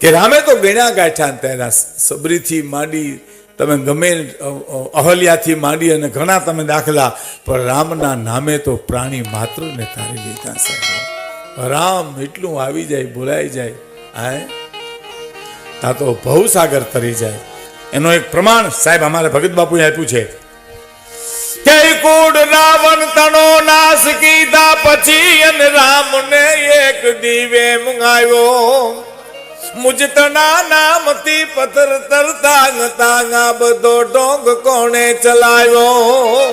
કે રામે તો ગણ્યા ગાંઠા તેના સબરીથી માંડી તમે ગમે અહલ્યાથી માંડી અને ઘણા તમે દાખલા, પણ રામના નામે તો પ્રાણી માત્ર ને તારી લીધા સાહેબ. રામ એટલું આવી જાય, બોલાઈ જાય, આય તા તો ભવસાગર તરી જાય. એનો એક પ્રમાણ સાહેબ અમારે ભગત બાપુએ આપ્યું છે કે કુડ રાવણ તણો નાશ કીધા પછી અને રામને એક દીવે મંગાવ્યો. મુજતના નામથી પથ્થર તરતા તાંગા બધો ડોંગ કોણે ચલાવ્યો.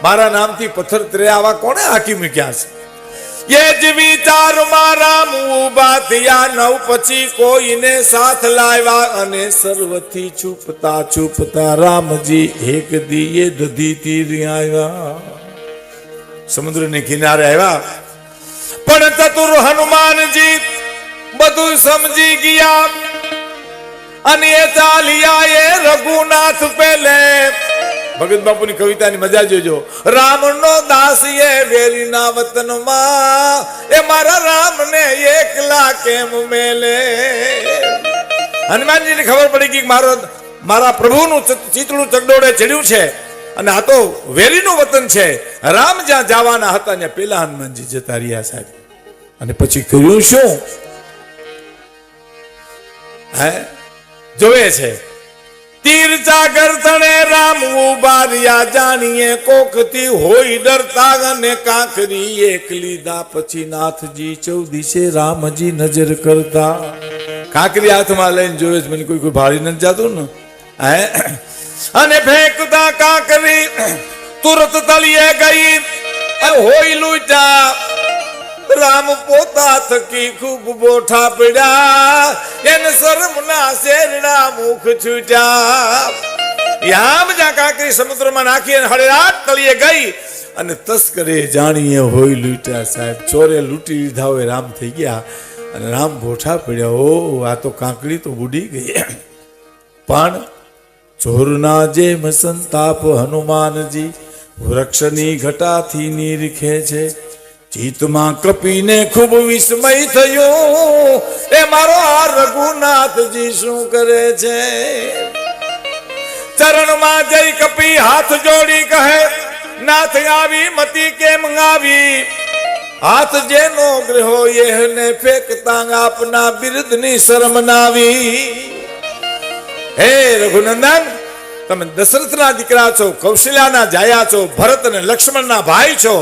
મારા નામથી પથ્થર તરે આવા કોણે હાકી મૂક્યા છે? એ જ વિચારમાં રામ ઉભા થયા, નવ પછી કોઈને સાથ લાવ્યા અને સર્વથી છુપતા છુપતા રામજી એક દીએ દધીથી રહ્યા. સમુદ્રને કિનારે આવ્યા, પણ ચતુર હનુમાનજી બધું સમજી ગયા અને એ ચાલ્યા એ રઘુનાથ પેલે. ભગત બાપુની કવિતાની મજા જોજો. રામનો દાસ એ વેરીના વતનમાં, એ મારા રામને એકલા કેમ મેલે. હનુમાનજીને ખબર પડી કે મારા પ્રભુનું ચિતડું ચગડોળે ચડ્યું છે અને આ તો વેરીનું વતન છે. રામ જ્યાં જવાના હતા ત્યાં પેલા હનુમાનજી જતા રહ્યા સાહેબ. અને પછી કર્યું શું? જોવે છે તીર ચાકર તણે રામ ઉભા રહ્યા, જાણીએ કોકથી હોય ડરતા અને કાંકરી એક લીધા. પછી નાથજી ચૌદીસે રામજી નજર કરતા. કાંકરી હાથમાં લઈને જોવે છે, મને કોઈ ભાળી નથી જતું ને. અને ફેંકતા કાંકરી તુરત તળિયે ગઈ અને હોય લૂટા. રામ પોતા થકી ખૂબ બોઠા પડ્યા, એને શરમના શેરડા મુખ છૂટ્યા. યામ જ્યાં કાંકરી સમુદ્રમાં નાખી અને હળેરાટ તળિયે ગઈ અને તસ્કરે જાણીએ હોય લૂટ્યા સાહેબ. ચોરે લૂંટી લીધા હોય રામ થઈ ગયા અને રામ બોઠા પડ્યા. ઓ આ તો કાંકરી તો બુડી ગઈ. પણ ચોરના જેમ સંતાપ હનુમાનજી વૃક્ષની ઘટાથી નીરખે છે. ચિત્તમાં કપીને ખૂબ વિસ્મય થયો, એ મારો આ રઘુનાથજી શું કરે છે? ચરણમાં જઈ કપી હાથ જોડી કહે, નાથ આવી મતી કેમ આવી? હાથ જેનો ગ્રહો એને ફેંકતા આપના બિરદની શરમ નાવી. હે રઘુનંદન, તમે દશરથના દીકરા છો, કૌશલ્યાના જાયા છો, ભરત અને લક્ષ્મણના ભાઈ છો.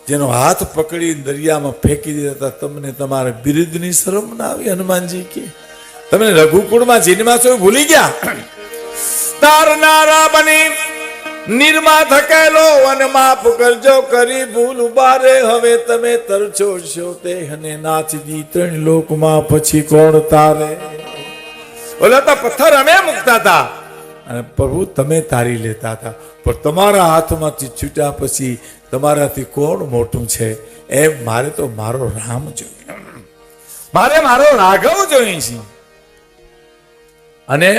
જેનો હાથ પકડી દરિયામાં ફેંકી દેતા તમને તમારા બિરુદની શરમ ના આવી? હનુમાનજી કે તમે રઘુકુળમાં જન્મા છો ભૂલી ગયા? તારનારા બની નિર્મા થકેલો અને માફ કરજો કરી ભૂલ બારે. હવે તમે તરછો છો તે અને નાથજી ત્રણ લોકમાં પછી કોણ તારે? ઓલા તો પથ્થર અમે મૂકતા હતા અને પ્રભુ તમે તારી લેતા હતા, પણ તમારા હાથમાંથી છૂટ્યા પછી તમારાથી કોણ મોટું છે? એમ મારે તો મારો રામ જોઈએ, મારે મારો રાઘવ જોઈએ છે. અને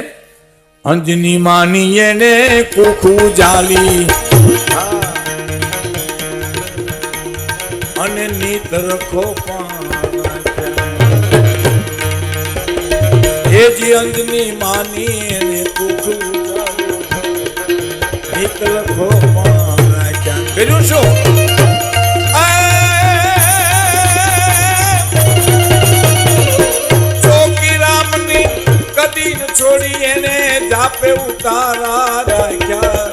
અંજની માની એને કોખું જાલી અને નીત રખો એ જી અંજની માની એને કોખું જાલી નીત રખો કર્યું શું? ચોકી રામની કદી ન છોડી એને જાપે ઉતારા રાખ્યા.